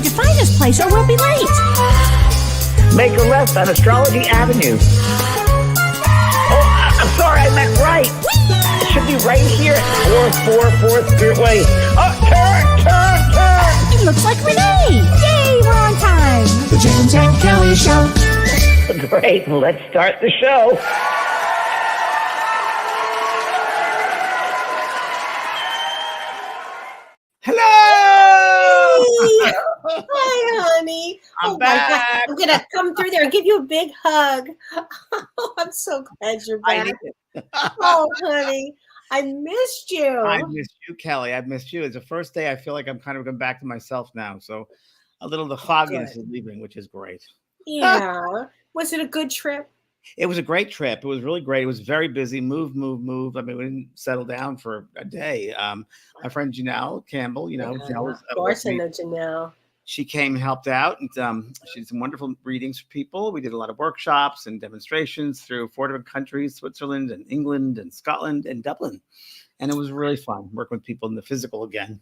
need to find this place or we'll be late. Make a left on Astrology Avenue. Oh, I'm sorry, I meant right. It should be right here at 444 Spirit Way. Oh, turn! It looks like Renee. Yay, we're on time. The James and Kellee Show. Great, let's start the show. Hello! Hi, honey. I'm My back. God. I'm going to come through there and give you a big hug. Oh, I'm so glad you're I back. need it. Oh, honey. I missed you. I missed you, Kelly. I missed you. It's the first day I feel like I'm kind of going back to myself now. So a little of the fogginess is leaving, which is great. Yeah. Was it a good trip? It was a great trip. It was really great. It was very busy. Move. I mean, we didn't settle down for a day. My friend Janelle Campbell, Janelle was, Of course, I know Janelle. she came and helped out, and she did some wonderful readings for people. We did a lot of workshops and demonstrations through 4 different countries: Switzerland and England and Scotland and Dublin. And it was really fun working with people in the physical again,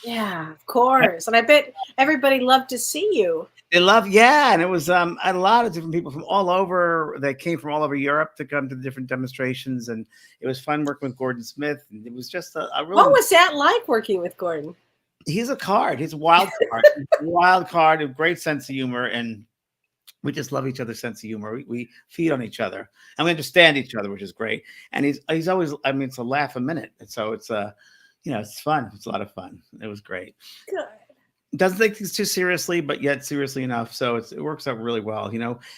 Yeah, of course. And I bet everybody loved to see you. They love, yeah. And it was a lot of different people from all over. They came from all over Europe to come to the different demonstrations. And it was fun working with Gordon Smith. And it was just a really... What was that like working with Gordon? He's a card. He's a wild card. Wild card, a great sense of humor. And we just love each other's sense of humor. We feed on each other and we understand each other, which is great. And he's always, I mean, it's a laugh a minute. And so it's it's fun. It's a lot of fun. It was great. Good. Doesn't take things too seriously, but yet seriously enough. So it works out really well.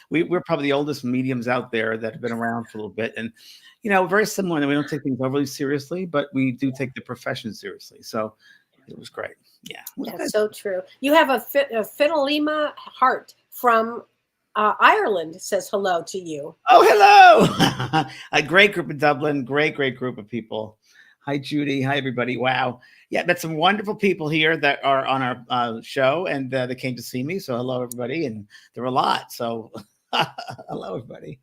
We're probably the oldest mediums out there that have been around for a little bit. And, very similar. And we don't take things overly seriously, but we do take the profession seriously. So it was great. Yeah. That's so true. You have a Fidelima Heart from Ireland says hello to you. Oh, hello. A great group in Dublin. Great group of people. Hi, Judy. Hi, everybody. Wow. Yeah, met some wonderful people here that are on our show, and they came to see me. So hello, everybody. And there were a lot. So hello, everybody.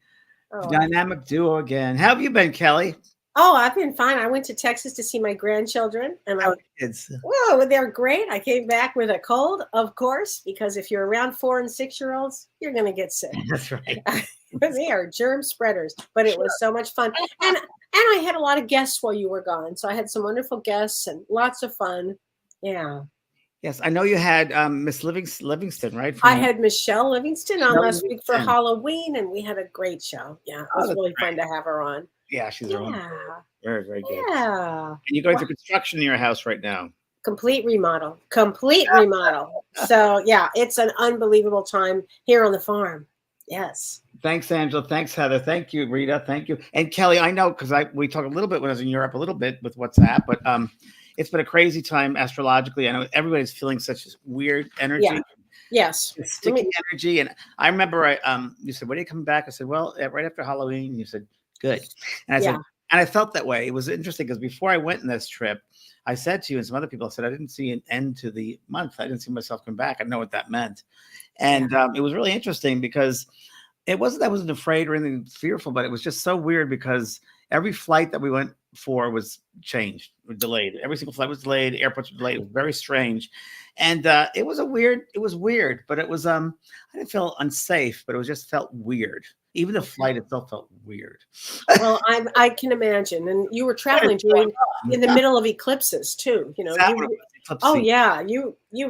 Oh. Dynamic duo again. How have you been, Kelly? Oh, I've been fine. I went to Texas to see my grandchildren, and Kids. whoa, they're great. I came back with a cold, of course, because if you're around 4 and 6-year-olds, you're going to get sick. That's right. They are germ spreaders, but it was so much fun. And I had a lot of guests while you were gone. So I had some wonderful guests and lots of fun. Yeah. Yes, I know you had Miss Livingston, right? I had Michelle Livingston on last week for Halloween, and we had a great show. Yeah, it was really fun to have her on. Yeah, she's her own. Very, very good. Yeah. And you're going through construction in your house right now. Complete remodel. So, yeah, it's an unbelievable time here on the farm. Yes. Thanks, Angela. Thanks, Heather. Thank you, Rita. Thank you. And Kelly, I know because we talked a little bit when I was in Europe, a little bit with WhatsApp, but it's been a crazy time astrologically. I know everybody's feeling such weird energy. Yeah. Yes. Sticky energy. And I remember you said, when are you coming back? I said, well, right after Halloween. And you said, good. And I said, and I felt that way. It was interesting because before I went on this trip, I said to you and some other people, I said, I didn't see an end to the month. I didn't see myself come back. I know what that meant. And it was really interesting because it wasn't, I wasn't afraid or anything fearful, but it was just so weird because every flight that we went for was changed or delayed. Every single flight was delayed. Airports were delayed. It was very strange. And it was weird, but it was, I didn't feel unsafe, but it was just felt weird. Even the flight itself felt weird. Well, I can imagine. And you were traveling in the middle of eclipses too. You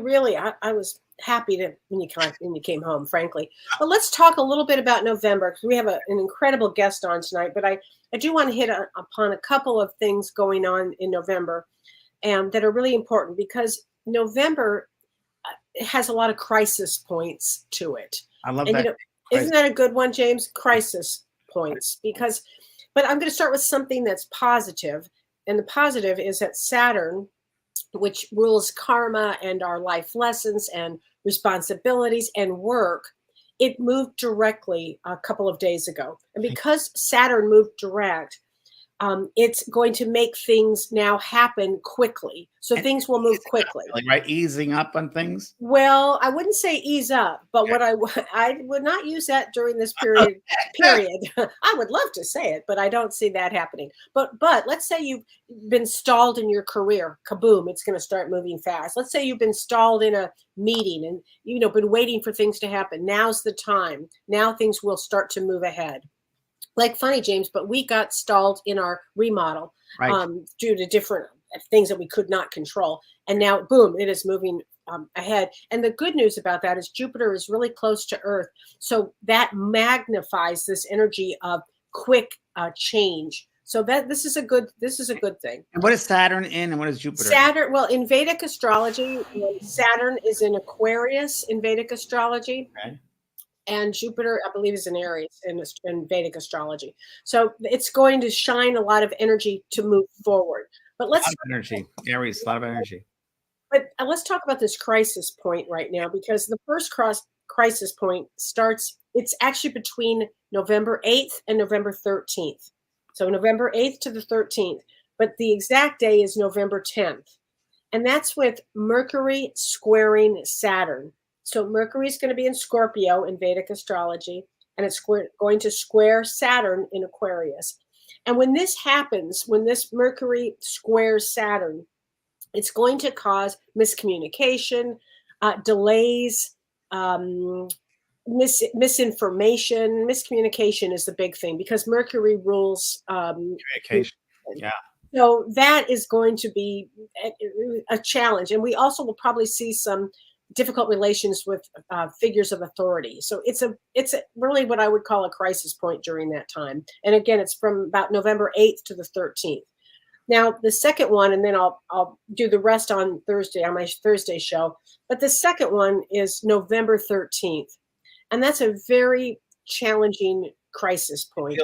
really, I was happy when you came home, frankly. But let's talk a little bit about November because we have an incredible guest on tonight. But I do want to hit upon a couple of things going on in November and that are really important because November has a lot of crisis points to it. I love that. Isn't that a good one, James? Crisis points. But I'm going to start with something that's positive. And the positive is that Saturn, which rules karma and our life lessons and responsibilities and work, it moved directly a couple of days ago. And because Saturn moved direct, it's going to make things now happen quickly. So things will move quickly. Right? Easing up on things. Well, I wouldn't say ease up, but Okay. what I would not use that during this period. I would love to say it, but I don't see that happening. But let's say you've been stalled in your career. Kaboom, it's going to start moving fast. Let's say you've been stalled in a meeting and been waiting for things to happen. Now's the time. Now things will start to move ahead. Like funny, James, but we got stalled in our remodel due to different things that we could not control. And now, boom, it is moving ahead. And the good news about that is Jupiter is really close to Earth. So that magnifies this energy of quick change. So this is a good thing. And what is Saturn in and what is Jupiter? Saturn, well, in Vedic astrology, Saturn is in Aquarius in Vedic astrology. Okay. And Jupiter, I believe, is in Aries in Vedic astrology. So it's going to shine a lot of energy to move forward. But let's energy. Aries, a lot of energy. But let's talk about this crisis point right now, because the first crisis point starts. It's actually between November 8th and November 13th. So November 8th to the 13th. But the exact day is November 10th. And that's with Mercury squaring Saturn. So Mercury is going to be in Scorpio in Vedic astrology, and it's going to square Saturn in Aquarius. And when this happens, when this Mercury squares Saturn, it's going to cause miscommunication, delays, misinformation. Miscommunication is the big thing because Mercury rules communication. Yeah. So that is going to be a challenge. And we also will probably see some difficult relations with figures of authority. So it's really what I would call a crisis point during that time. And again, it's from about November 8th to the 13th. Now, the second one, and then I'll do the rest on Thursday, on my Thursday show. But the second one is November 13th. And that's a very challenging crisis point.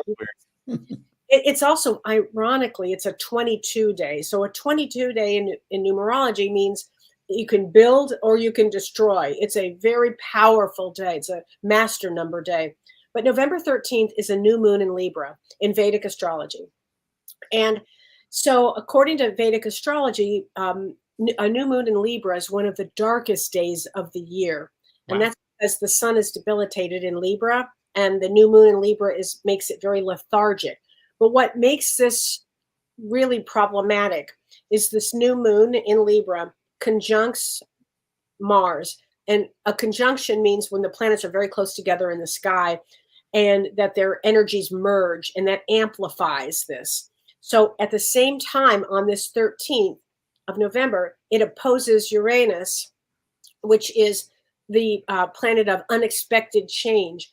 It's also, ironically, it's a 22 day. So a 22 day in numerology means you can build or you can destroy. It's a very powerful day. It's a master number day. But November 13th is a new moon in Libra in Vedic astrology. And so according to Vedic astrology, a new moon in Libra is one of the darkest days of the year. Wow. And that's because the sun is debilitated in Libra, and the new moon in Libra makes it very lethargic. But what makes this really problematic is this new moon in Libra conjuncts Mars. And a conjunction means when the planets are very close together in the sky and that their energies merge, and that amplifies this. So at the same time, on this 13th of November, it opposes Uranus, which is the planet of unexpected change.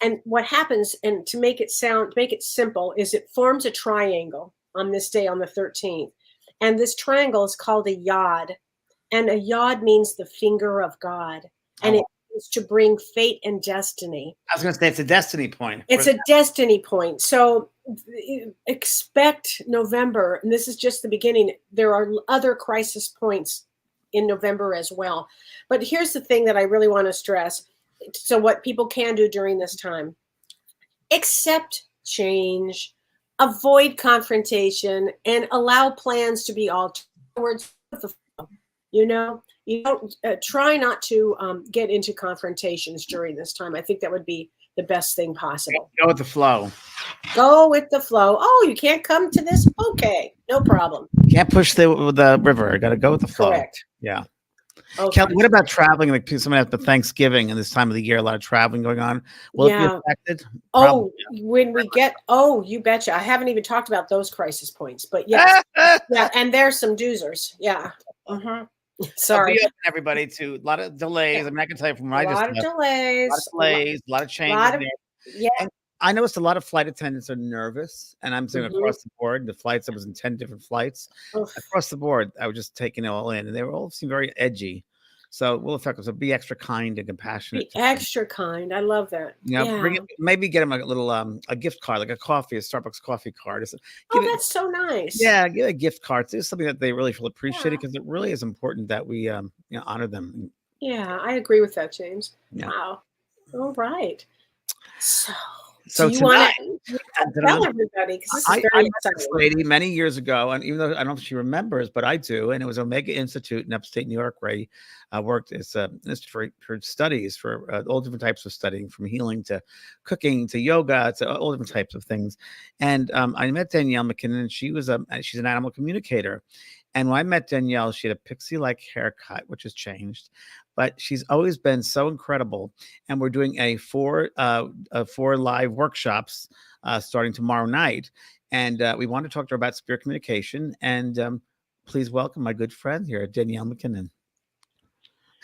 And what happens, and to make it simple, is it forms a triangle on this day, on the 13th. And this triangle is called a yod. And a yod means the finger of God. And it is to bring fate and destiny. I was going to say it's a destiny point. It's a destiny point. So expect November, and this is just the beginning. There are other crisis points in November as well. But here's the thing that I really want to stress. So what people can do during this time: accept change, avoid confrontation, and allow plans to be altered. You don't try not to get into confrontations during this time. I think that would be the best thing possible. Go with the flow. Go with the flow. Oh, you can't come to this? Okay, no problem. Can't push the river. Got to go with the flow. Correct. Yeah. Okay. Kellee, what about traveling? Like somebody after Thanksgiving and this time of the year, a lot of traveling going on. Will it be affected? Oh, when we get, you betcha. I haven't even talked about those crisis points, but yes. Yeah, and there's some doozers. Yeah. Sorry. Everybody, to a lot of delays. I mean, I can tell you from what a lot of delays, a lot of changes. And I noticed a lot of flight attendants are nervous, and I'm saying across the board. The flights, I was in 10 different flights. Across the board, I was just taking it all in, and they were all seem very edgy. So it will affect them. So be extra kind and compassionate. Be extra kind. I love that. Maybe get them a little a gift card, like a Starbucks coffee card. That's so nice. Yeah, give a gift card. It's something that they really feel appreciated, because it really is important that we honor them. Yeah, I agree with that, James. Yeah. Wow. All right. So So you want to tell everybody because this is I very met this exciting. lady many years ago, and even though I don't know if she remembers, but I do. And it was Omega Institute in upstate New York, where I worked as an institute for studies for all different types of studying, from healing to cooking to yoga to all different types of things. And I met Danielle McKinnon, and she's an animal communicator. And when I met Danielle, she had a pixie-like haircut, which has changed, but she's always been so incredible. And we're doing four live workshops starting tomorrow night. And we want to talk to her about spirit communication. And please welcome my good friend here, Danielle McKinnon.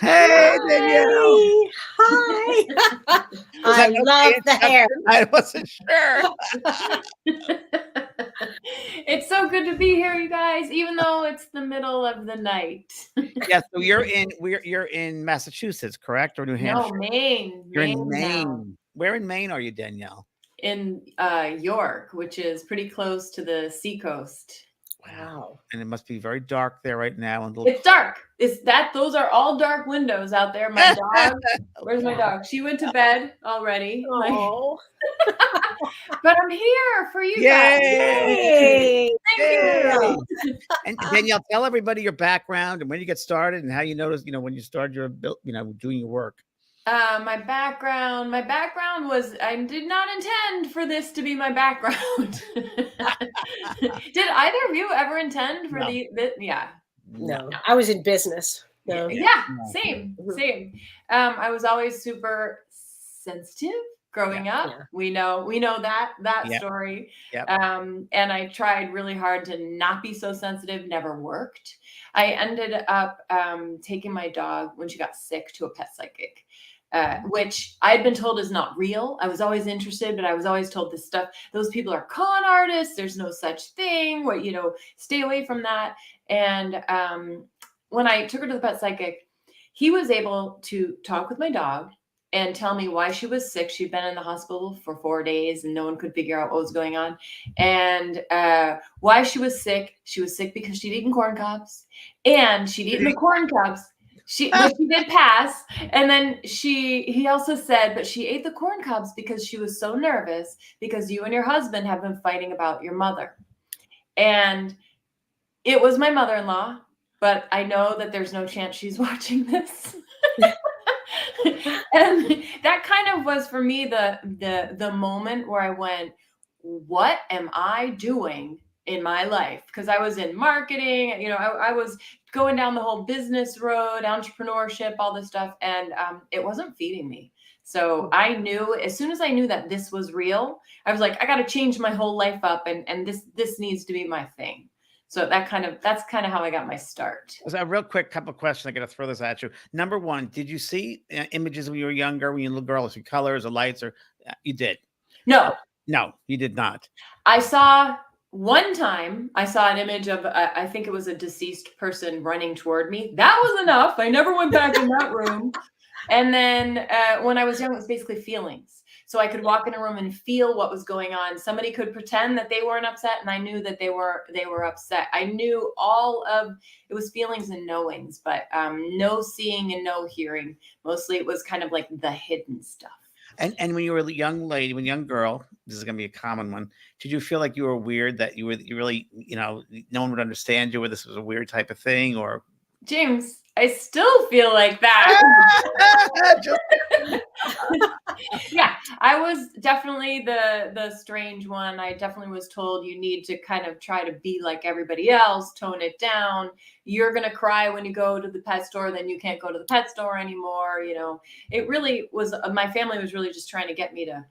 Hey, Danielle. Hi. I love the hair. I wasn't sure. It's so good to be here, you guys, even though it's the middle of the night. Yeah, so you're in Massachusetts, correct? Or New Hampshire? No, Maine. You're in Maine Maine. now. Where in Maine are you, Danielle? In York, which is pretty close to the seacoast. Wow. And it must be very dark there right now. And It's dark. Those are all dark windows out there. My dog, where's my dog? She went to bed already. Oh. But I'm here for you Yay! guys. Yay. Thank you. And Danielle, tell everybody your background and when you get started and how you noticed, when you started doing your work. My background was, I did not intend for this to be my background. Did either of you ever intend for yeah. No, I was in business. No. Yeah, same. I was always super sensitive growing up. Yeah. We know that story. Yep. And I tried really hard to not be so sensitive, never worked. I ended up taking my dog when she got sick to a pet psychic. Which I had been told is not real. I was always interested, but I was always told this stuff. Those people are con artists. There's no such thing. Stay away from that. And when I took her to the pet psychic, he was able to talk with my dog and tell me why she was sick. She'd been in the hospital for 4 days and no one could figure out what was going on. And why she was sick. She was sick because she'd eaten corn cobs and she'd eaten the corn cobs. She did pass. And then he also said, but she ate the corn cobs because she was so nervous because you and your husband have been fighting about your mother. And it was my mother-in-law, but I know that there's no chance she's watching this. And that kind of was for me the moment where I went, what am I doing in my life? Because I was in marketing, I was going down the whole business road, entrepreneurship, all this stuff. And it wasn't feeding me. So I knew, as soon as I knew that this was real, I was like, I got to change my whole life up. And this needs to be my thing. So that's kind of how I got my start. So a real quick couple of questions. I got to throw this at you. Number one, did you see images when you were younger, when you were a little girl, see colors or lights, or you did? No, you did not. One time I saw an image of, I think it was a deceased person running toward me. That was enough. I never went back in that room. And then when I was young, it was basically feelings. So I could walk in a room and feel what was going on. Somebody could pretend that they weren't upset, and I knew that they were upset. I knew it was feelings and knowings, but no seeing and no hearing. Mostly it was kind of like the hidden stuff. And when you were a young girl, this is going to be a common one. Did you feel like you were weird, that you really, no one would understand you, or this was a weird type of thing? Or James, I still feel like that. Yeah, I was definitely the strange one. I definitely was told you need to kind of try to be like everybody else, tone it down. You're going to cry when you go to the pet store, then you can't go to the pet store anymore. It really was, my family was really just trying to get me to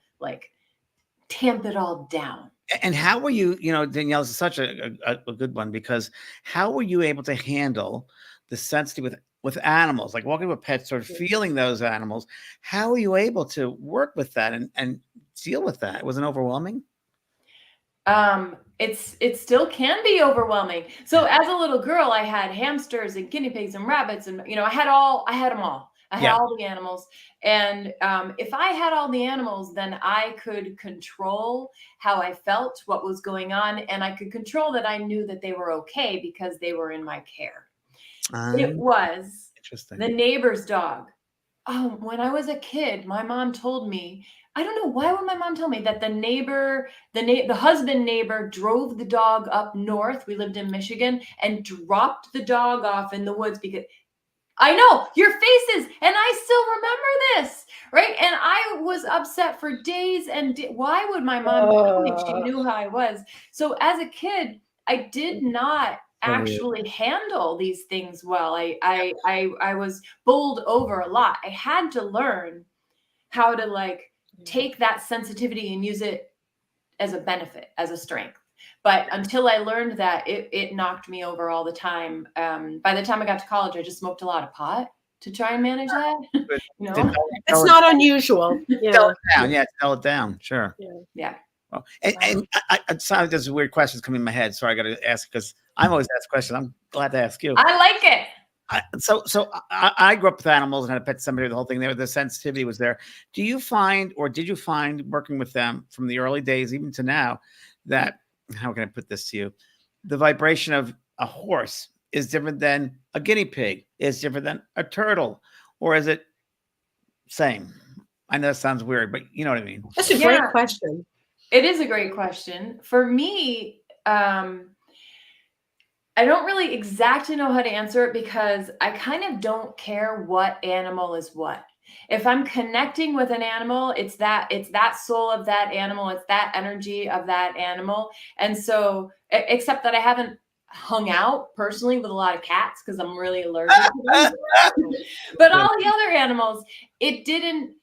tamp it all down. And how were you, Danielle, is such a good one, because how were you able to handle the sensitivity with animals, like walking to a pet store, feeling those animals? How were you able to work with that and deal with that? Was it overwhelming? It still can be overwhelming. So as a little girl, I had hamsters and guinea pigs and rabbits, and I had them all. I had all the animals. And if I had all the animals, then I could control how I felt, what was going on, and I could control that I knew that they were okay because they were in my care. It was interesting. The neighbor's dog When I was a kid, my mom told me, I don't know, why would my mom tell me that the husband neighbor drove the dog up north. We lived in Michigan, and dropped the dog off in the woods because I know your faces, and I still remember this, right? And I was upset for days. And why would my mom tell me? She knew how I was. So as a kid, I did not actually handle these things well. I was bowled over a lot. I had to learn how to like take that sensitivity and use it as a benefit, as a strength. But until I learned that, it knocked me over all the time. By the time I got to college, I just smoked a lot of pot to try and manage that. You know, It's not unusual. Yeah. Tell it down. Yeah, tell it down. Sure. yeah. Well, and it sounds there's weird questions coming in my head, so I got to ask because I'm always asked questions. I'm glad to ask you. I like it. I grew up with animals and had a pet cemetery, the whole thing there. The sensitivity was there. Do you find, or did you find, working with them from the early days, even to now, that, how can I put this to you? The vibration of a horse is different than a guinea pig, is different than a turtle, or is it same? I know that sounds weird, but you know what I mean. That's a great question. It is a great question. For me, I don't really exactly know how to answer it because I kind of don't care what animal is what. If I'm connecting with an animal, it's that soul of that animal, it's that energy of that animal. And so, except that I haven't hung out personally with a lot of cats because I'm really allergic to them. But all the other animals, it didn't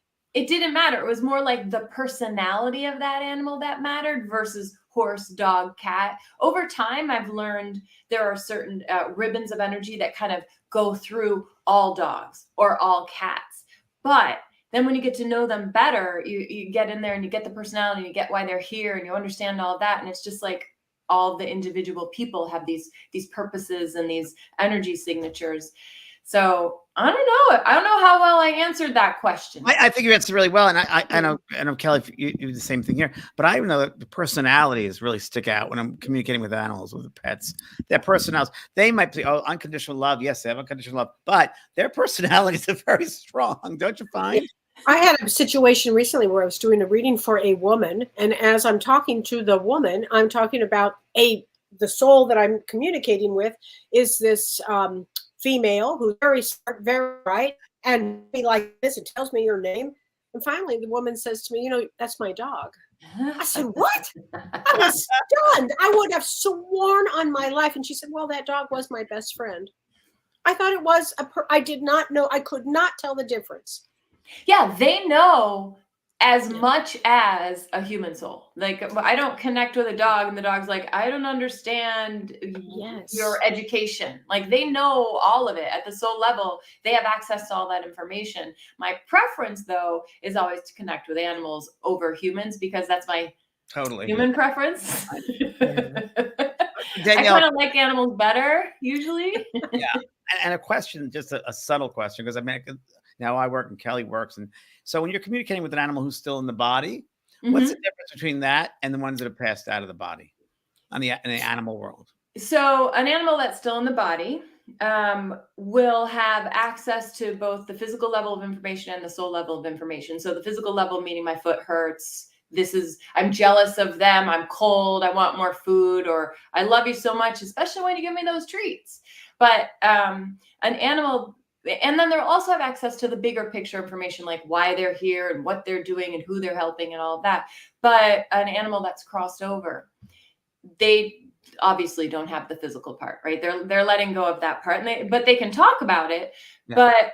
matter. It was more like the personality of that animal that mattered versus horse, dog, cat. Over time, I've learned there are certain ribbons of energy that kind of go through all dogs or all cats. But then when you get to know them better, you get in there and you get the personality, and you get why they're here, and you understand all of that. And it's just like all the individual people have these purposes and these energy signatures. So I don't know. I don't know how well I answered that question. I think you answered really well, and I know Kelly, you do the same thing here. But I know that the personalities really stick out when I'm communicating with animals, with the pets. Their personalities, they might be unconditional love. Yes, they have unconditional love, but their personalities are very strong. Don't you find? I had a situation recently where I was doing a reading for a woman, and as I'm talking to the woman, I'm talking about the soul that I'm communicating with is this female who's very smart, very bright, and be like this. It tells me your name, and finally the woman says to me, "That's my dog." I said, "What?" I was stunned. I would have sworn on my life. And she said, "Well, that dog was my best friend." I thought it was I did not know. I could not tell the difference. Yeah, they know as much as a human soul. Like, I don't connect with a dog and the dog's like, I don't understand your education. Like, they know all of it at the soul level. They have access to all that information. My preference, though, is always to connect with animals over humans because that's my human preference. Danielle, I kind of like animals better, usually. Yeah. And a question, just a subtle question, because I mean, now I work and Kelly works. And so when you're communicating with an animal who's still in the body, what's the difference between that and the ones that have passed out of the body in the animal world? So an animal that's still in the body will have access to both the physical level of information and the soul level of information. So the physical level, meaning my foot hurts. I'm jealous of them. I'm cold. I want more food, or I love you so much, especially when you give me those treats. But an animal, and then they'll also have access to the bigger picture information, like why they're here and what they're doing and who they're helping and all of that. But an animal that's crossed over, they obviously don't have the physical part, right? They're letting go of that part, but they can talk about it. Yeah. But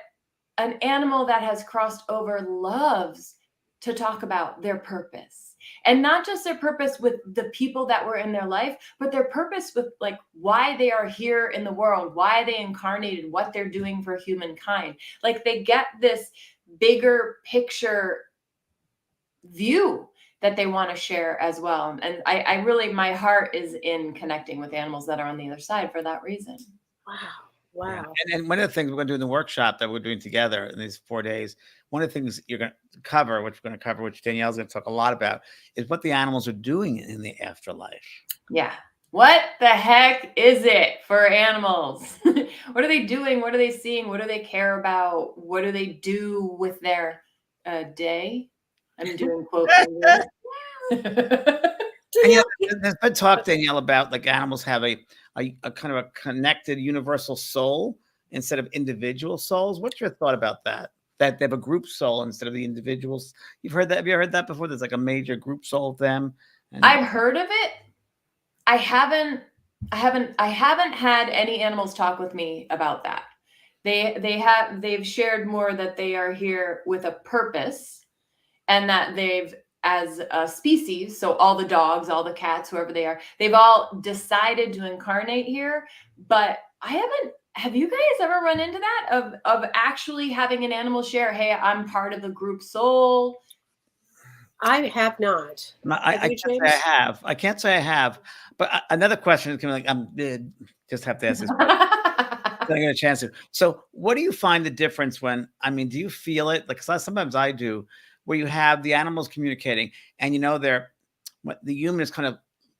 an animal that has crossed over loves to talk about their purpose. And not just their purpose with the people that were in their life, but their purpose with like why they are here in the world, why they incarnated, what they're doing for humankind. Like they get this bigger picture view that they want to share as well. And I really, my heart is in connecting with animals that are on the other side for that reason. Wow. And one of the things we're going to do in the workshop that we're doing together in these 4 days, one of the things you're going to cover, which Danielle's going to talk a lot about, is what the animals are doing in the afterlife. Yeah. What the heck is it for animals? What are they doing? What are they seeing? What do they care about? What do they do with their day? I'm doing quote fingers. And, you know, there's been talk, Danielle, about like animals have a kind of a connected universal soul instead of individual souls. What's your thought about that? That they have a group soul instead of the individuals. You've heard that? Have you heard that before? There's like a major group soul of them. And I've heard of it. I haven't had any animals talk with me about that. They've shared more that they are here with a purpose, and that they've, as a species, so all the dogs, all the cats, whoever they are, they've all decided to incarnate here. But have you guys ever run into that of actually having an animal share, hey, I'm part of the group soul? I have not. I can't say I have. I can't say I have. But another question is like, just have to ask this. I get a chance to. So what do you find the difference when, do you feel it? Like sometimes I do, where you have the animals communicating and, you know, the human is kind of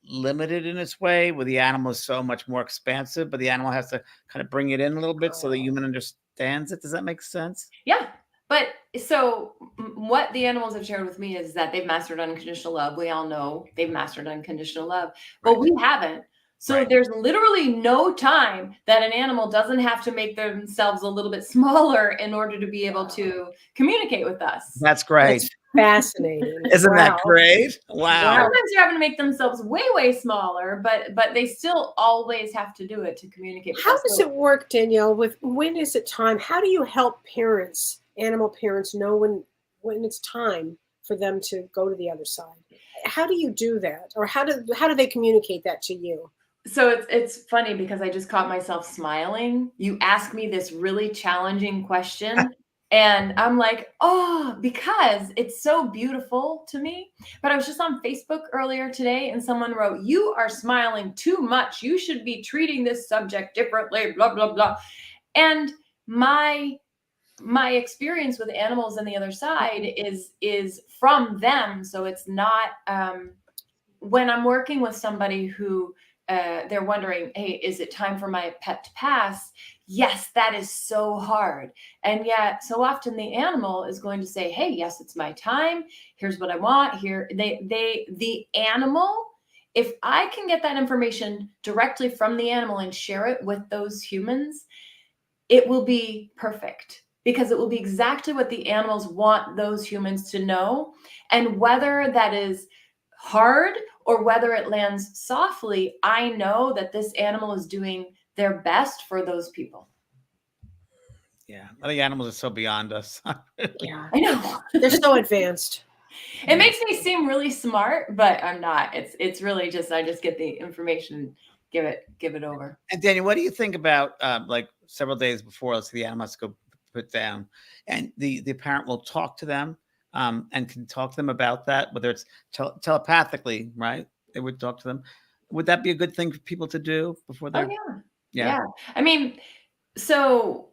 limited in its way, where the animal is so much more expansive, but the animal has to kind of bring it in a little bit so the human understands it. Does that make sense? Yeah. But so what the animals have shared with me is that they've mastered unconditional love. We all know they've mastered unconditional love, but we haven't. So there's literally no time that an animal doesn't have to make themselves a little bit smaller in order to be able to communicate with us. That's great. That's fascinating. Isn't that great? Wow. Sometimes they're having to make themselves way, way smaller, but they still always have to do it to communicate with How us. does it work, Danielle, with when is it time? How do you help parents, animal parents, know when it's time for them to go to the other side? How do you do that? Or how do they communicate that to you? So it's funny because I just caught myself smiling. You asked me this really challenging question and I'm like, oh, because it's so beautiful to me. But I was just on Facebook earlier today and someone wrote, you are smiling too much. You should be treating this subject differently, blah, blah, blah. And my experience with animals on the other side is from them. So it's not, when I'm working with somebody who, they're wondering, hey, is it time for my pet to pass? Yes, that is so hard. And yet so often the animal is going to say, hey, yes, it's my time. Here's what I want here. The animal, if I can get that information directly from the animal and share it with those humans, it will be perfect because it will be exactly what the animals want those humans to know. And whether that is hard or whether it lands softly, I know that this animal is doing their best for those people. Yeah, I think animals are so beyond us. Yeah, I know. They're so advanced. It makes me seem really smart, but I'm not. It's really just, I just get the information, give it over. And Daniel, what do you think about like several days before, let's say the animal has to go put down, and the parent will talk to them and can talk to them about that, whether it's telepathically, right? They would talk to them. Would that be a good thing for people to do before they're? Oh, yeah. I mean, so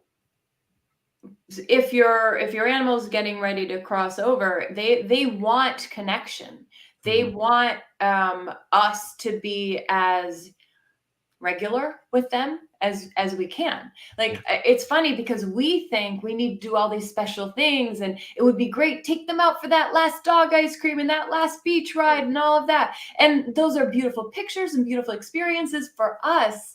if your animal's getting ready to cross over, they want connection. They want us to be as regular with them as we can. Like, it's funny because we think we need to do all these special things and it would be great, take them out for that last dog ice cream and that last beach ride and all of that. And those are beautiful pictures and beautiful experiences for us.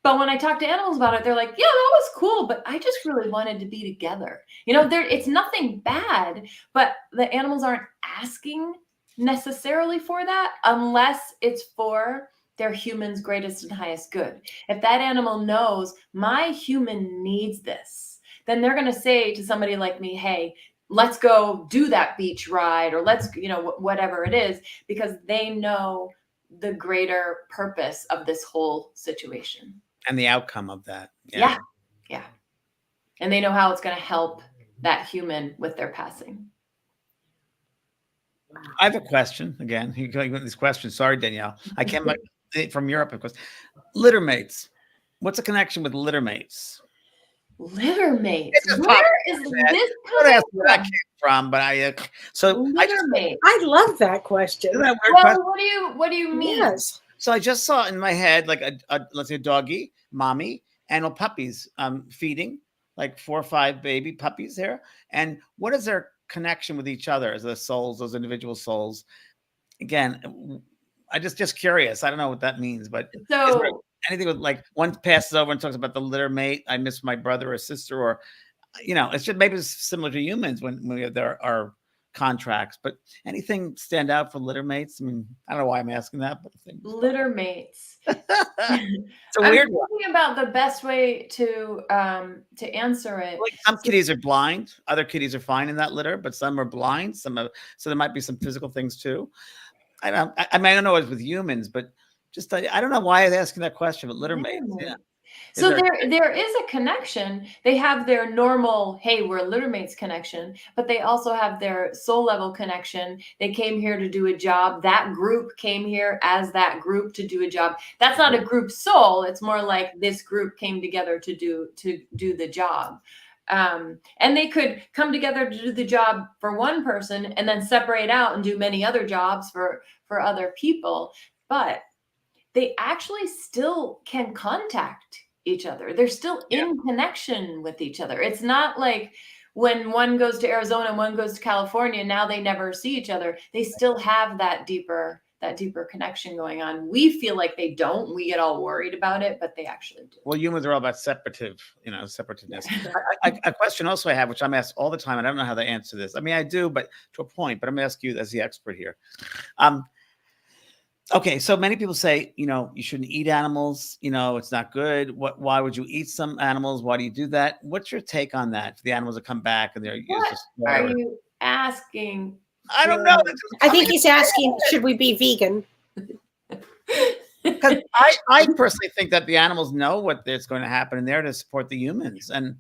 But when I talk to animals about it, they're like, yeah, that was cool, but I just really wanted to be together. You know, it's nothing bad, but the animals aren't asking necessarily for that unless it's for their human's greatest and highest good. If that animal knows my human needs this, then they're going to say to somebody like me, hey, let's go do that beach ride, or let's, whatever it is, because they know the greater purpose of this whole situation. And the outcome of that. Yeah. And they know how it's going to help that human with their passing. I have a question again. You go with these questions. Sorry, Danielle. I can't from Europe, of course. Litter mates. What's the connection with litter mates? Litter mates. Where is this coming from? Where that came from, but litter mates. I love that question. Isn't that weird well, question? what do you mean? Yes. So I just saw in my head like a let's say a doggy, mommy, animal puppies feeding, like 4 or 5 baby puppies there. And what is their connection with each other as the souls, those individual souls? Again, I just curious. I don't know what that means, but is there So anything with like one passes over and talks about the litter mate? I miss my brother or sister, or it's just maybe it's similar to humans when we have our contracts. But anything stand out for litter mates? I mean, I don't know why I'm asking that, but I think litter mates. it's a I'm weird one. thinking about the best way to answer it. Like some kitties are blind, other kitties are fine in that litter, but some are blind. So there might be some physical things too. I mean, I don't know it's with humans, but just I don't know why I was asking that question. But litter mates, yeah. So there is a connection. They have their normal, hey, we're litter mates connection, but they also have their soul level connection. They came here to do a job. That group came here as that group to do a job. That's not a group soul. It's more like this group came together to do the job. And they could come together to do the job for one person and then separate out and do many other jobs for other people. But they actually still can contact each other. They're still in connection with each other. It's not like when one goes to Arizona and one goes to California, now they never see each other. They still have that deeper connection going on. We feel like they don't. We get all worried about it, but they actually do. Well, humans are all about separativeness. A question also I have, which I'm asked all the time, and I don't know how to answer this. I mean, I do, but to a point. But I'm going to ask you as the expert here. Okay, so many people say, you shouldn't eat animals. It's not good. Why would you eat some animals? Why do you do that? What's your take on that? The animals that come back and they're What are you asking? I don't know. I think he's asking, should we be vegan? Because I personally think that the animals know what is going to happen and they're to support the humans. And,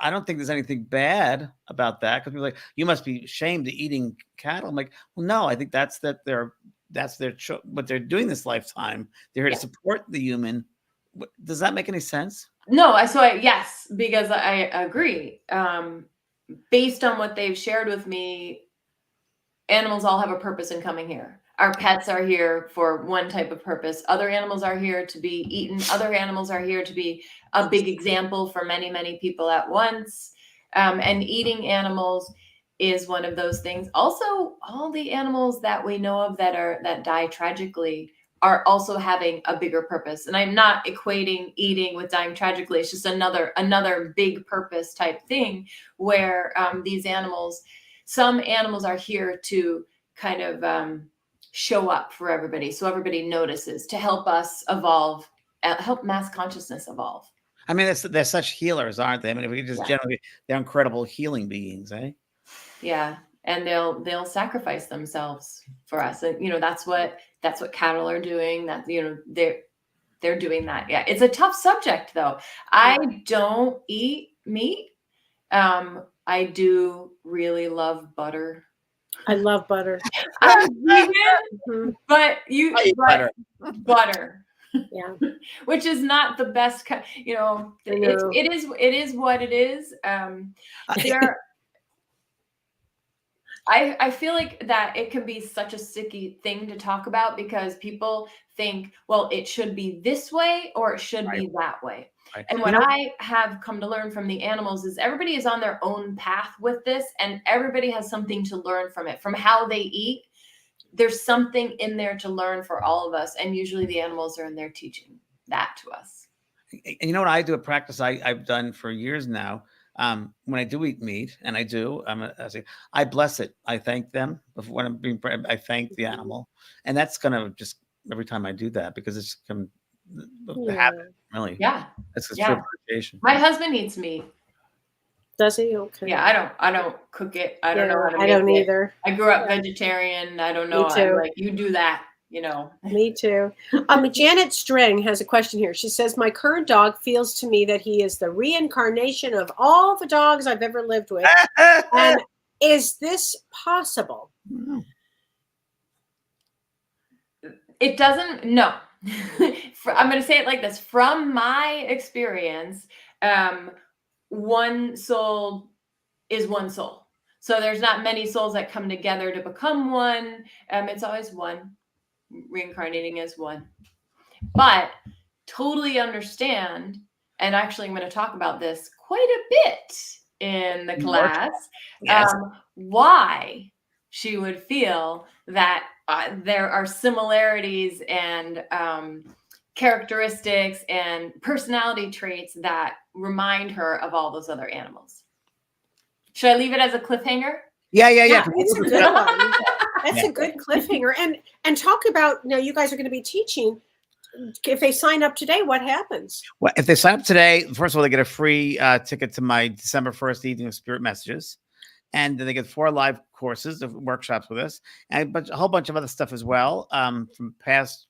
I don't think there's anything bad about that, because people are like, you must be ashamed of eating cattle. I'm like, well, no, I think that's their what they're doing this lifetime. They're here to support the human. Does that make any sense? No, yes, because I agree. Based on what they've shared with me, animals all have a purpose in coming here. Our pets are here for one type of purpose. Other animals are here to be eaten. Other animals are here to be a big example for many, many people at once. And eating animals is one of those things. Also, all the animals that we know of that die tragically are also having a bigger purpose. And I'm not equating eating with dying tragically. It's just another big purpose type thing where some animals are here to kind of show up for everybody, so everybody notices, to help us evolve, help mass consciousness evolve. I mean, they're such healers, aren't they? I mean, if we just generally, they're incredible healing beings, eh? Yeah, and they'll sacrifice themselves for us, and that's what cattle are doing. That they're doing that. Yeah, it's a tough subject though. I don't eat meat. I do really love butter. I love butter. I'm vegan, but butter. Yeah. Which is not the best kind, it is what it is. I feel like that it can be such a sticky thing to talk about, because people think, well, it should be this way or it should be that way. Right. And what I have come to learn from the animals is everybody is on their own path with this, and everybody has something to learn from it, from how they eat. There's something in there to learn for all of us. And usually the animals are in there teaching that to us. And you know what I do, a practice I've done for years now. When I do eat meat, and I do, I bless it. I thank them when I'm being. I thank the animal, and that's gonna just every time I do that, because it's come the habit. Really, it's true appreciation. My husband eats meat. Does he? Okay. Yeah, I don't cook it. I don't know how to make it. I don't either. I grew up vegetarian. I don't know. Me too. I'm like, you do that. Me too. Janet String has a question here. She says, my current dog feels to me that he is the reincarnation of all the dogs I've ever lived with. And is this possible? It doesn't. No. I'm going to say it like this. From my experience, one soul is one soul. So there's not many souls that come together to become one. It's always one, reincarnating as one. But totally understand. And actually, I'm going to talk about this quite a bit in the class. Yes. Why she would feel that there are similarities and characteristics and personality traits that remind her of all those other animals. Should I leave it as a cliffhanger? Yeah. It's a good one. That's Yeah. a good cliffhanger. And talk about, now you guys are going to be teaching. If they sign up today, what happens? Well, if they sign up today, first of all, they get a free ticket to my December 1st evening of Spirit Messages. And then they get 4 live courses of workshops with us, and a whole bunch of other stuff as well from past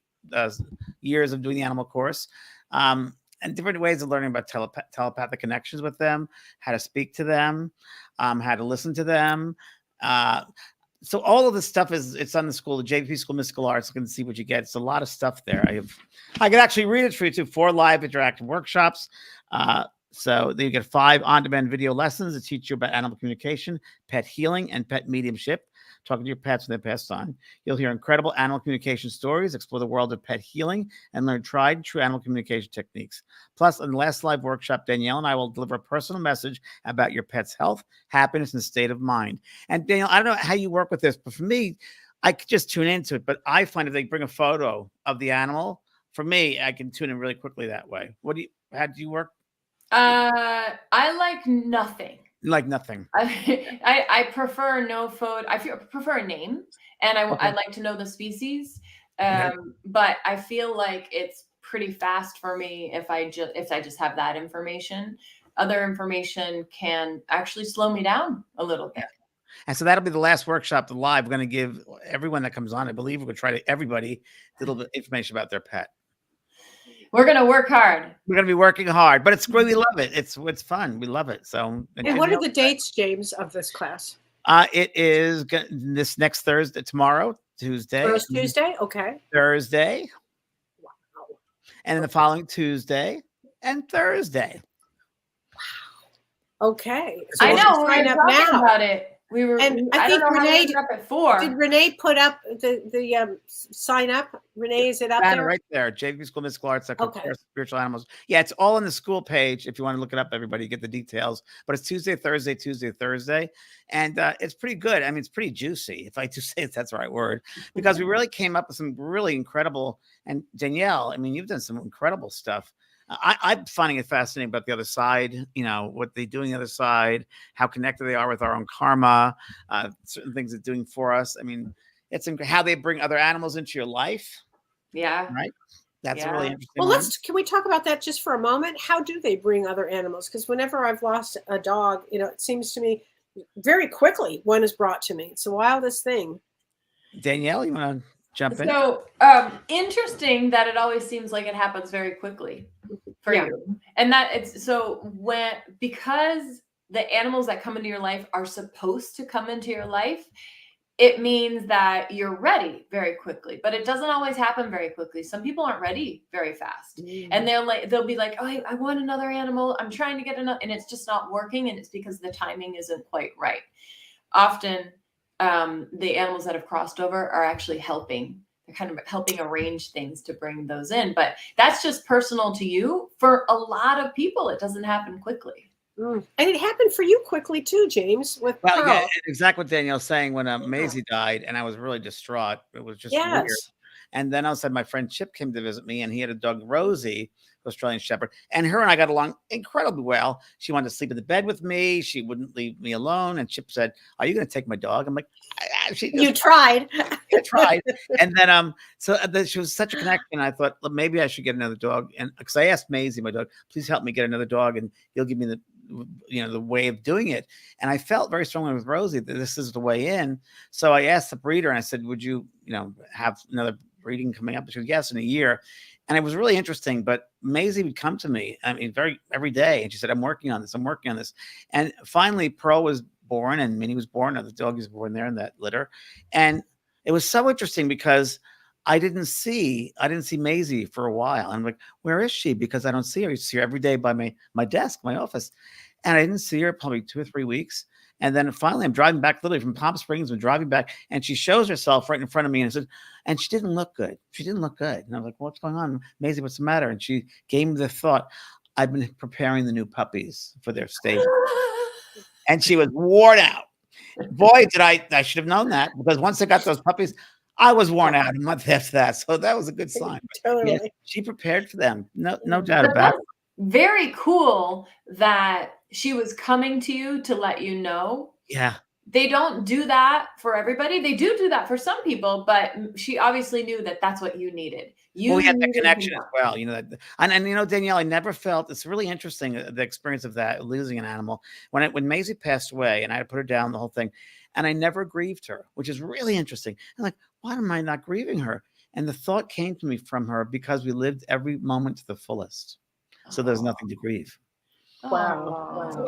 years of doing the animal course, and different ways of learning about telepathic connections with them, how to speak to them, how to listen to them. So all of this stuff it's on the school, the JP School of Mystical Arts. You can see what you get. It's a lot of stuff there. I can actually read it for you too. 4 live interactive workshops. So then you get 5 on-demand video lessons that teach you about animal communication, pet healing, and pet mediumship. Talking to your pets when they're passed on. You'll hear incredible animal communication stories, explore the world of pet healing, and learn tried and true animal communication techniques. Plus, in the last live workshop, Danielle and I will deliver a personal message about your pet's health, happiness, and state of mind. And Danielle, I don't know how you work with this, but for me, I could just tune into it. But I find if they bring a photo of the animal, for me, I can tune in really quickly that way. How do you work? I like nothing. Like nothing. I prefer no photo. I prefer a name, and I'd like to know the species. But I feel like it's pretty fast for me if I just have that information. Other information can actually slow me down a little bit. And so that'll be the last workshop, the live. We're going to give everyone that comes on, I believe we're going to try to everybody a little bit of information about their pet. We're going to work hard. We're going to be working hard, but it's great. We love it. It's fun. We love it. So, and what are the dates, James, of this class? It is this next Thursday, tomorrow, Tuesday. First Tuesday? Okay. Thursday. Wow. And then the following Tuesday and Thursday. Wow. Okay. So I know. We're talking about it. We were, and I think Renee up at 4. Did Renee put up the sign up? Renee, is it up there? Right there. JV School of Mystical Arts. Okay. Spiritual animals. Yeah, it's all on the school page. If you want to look it up, everybody get the details. But it's Tuesday, Thursday, and it's pretty good. I mean, it's pretty juicy, if I do say that's the right word, because we really came up with some really incredible. And Danielle, I mean, you've done some incredible stuff. I'm finding it fascinating about the other side, what they do on the other side, how connected they are with our own karma, certain things they're doing for us. I mean, it's how they bring other animals into your life. Yeah. Right. That's really interesting. Well, can we talk about that just for a moment? How do they bring other animals? Because whenever I've lost a dog, it seems to me very quickly one is brought to me. It's the wildest thing. Danielle, you want to jump in? So interesting that it always seems like it happens very quickly for you. And that it's because the animals that come into your life are supposed to come into your life, it means that you're ready very quickly, but it doesn't always happen very quickly. Some people aren't ready very fast, and they'll be like, oh, I want another animal. I'm trying to get another, and it's just not working. And it's because the timing isn't quite right. Often the animals that have crossed over are actually helping. They're kind of helping arrange things to bring those in, but that's just personal to you. For a lot of people, it doesn't happen quickly. And it happened for you quickly too, James, with Pearl. Yeah, exactly what Danielle's saying. When Maisie died, and I was really distraught. It was just weird. And then all of a sudden, my friend Chip came to visit me, and he had a dog, Rosie, Australian Shepherd, and her and I got along incredibly well. She wanted to sleep in the bed with me. She wouldn't leave me alone. And Chip said, "Are you going to take my dog?" I'm like, "You tried." I tried. And then so she was such a connection. I thought, well, maybe I should get another dog. And because I asked Maisie, my dog, please help me get another dog, and you'll give me the way of doing it. And I felt very strongly with Rosie that this is the way in. So I asked the breeder, and I said, would you have another breeding coming up? She said, yes, in a year. And it was really interesting, but Maisie would come to me, every day. And she said, I'm working on this. And finally Pearl was born, and Minnie was born, and the dog was born there in that litter. And it was so interesting because I didn't see Maisie for a while. I'm like, where is she? Because I don't see her. I see her every day by my desk, my office. And I didn't see her probably 2 or 3 weeks. And then finally, I'm driving back literally from Palm Springs. I'm driving back, and she shows herself right in front of me, and said, and she didn't look good. She didn't look good. And I was like, what's going on? Maisie, what's the matter? And she gave me the thought, I've been preparing the new puppies for their stage. And she was worn out. Boy, did I should have known that, because once I got those puppies, I was worn out a month after that. So that was a good sign. Totally. Yeah, she prepared for them. No doubt about it. Very cool that she was coming to you to let you know. Yeah. They don't do that for everybody. They do that for some people, but she obviously knew that that's what you needed. We had that connection as well, that, and Danielle, I never felt, it's really interesting, the experience of that, losing an animal. When Maisie passed away, and I had to put her down, the whole thing, and I never grieved her, which is really interesting. I'm like, why am I not grieving her? And the thought came to me from her, because we lived every moment to the fullest. So there's nothing to grieve. Wow.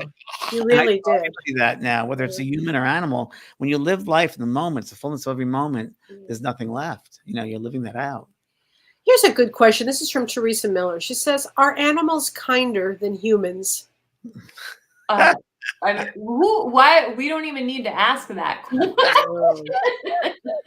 You really did. See that now, whether it's a human or animal, when you live life in the moments, the fullness of every moment, there's nothing left. You're living that out. Here's a good question. This is from Teresa Miller. She says, are animals kinder than humans? Why? We don't even need to ask that question.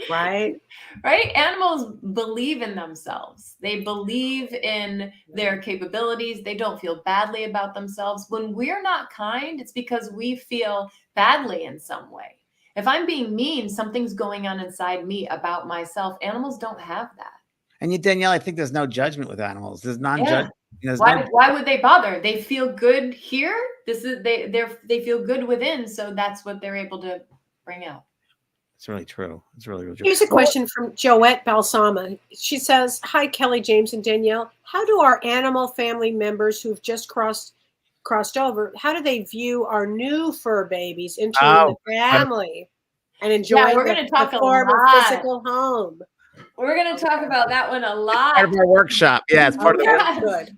Right? Right? Animals believe in themselves. They believe in their capabilities. They don't feel badly about themselves. When we're not kind, it's because we feel badly in some way. If I'm being mean, something's going on inside me about myself. Animals don't have that. And Danielle, I think there's no judgment with animals. There's non-judgment. Yeah. Why would they bother? They feel good here. They feel good within, so that's what they're able to bring out. It's really true. It's really, really true. Here's a question from Joette Balsama. She says, hi, Kellee, James, and Danielle. How do our animal family members who've just crossed over, how do they view our new fur babies entering the family and enjoying the form of physical home? We're going to talk about that one a lot. Part of our workshop. Yeah, it's part of the workshop.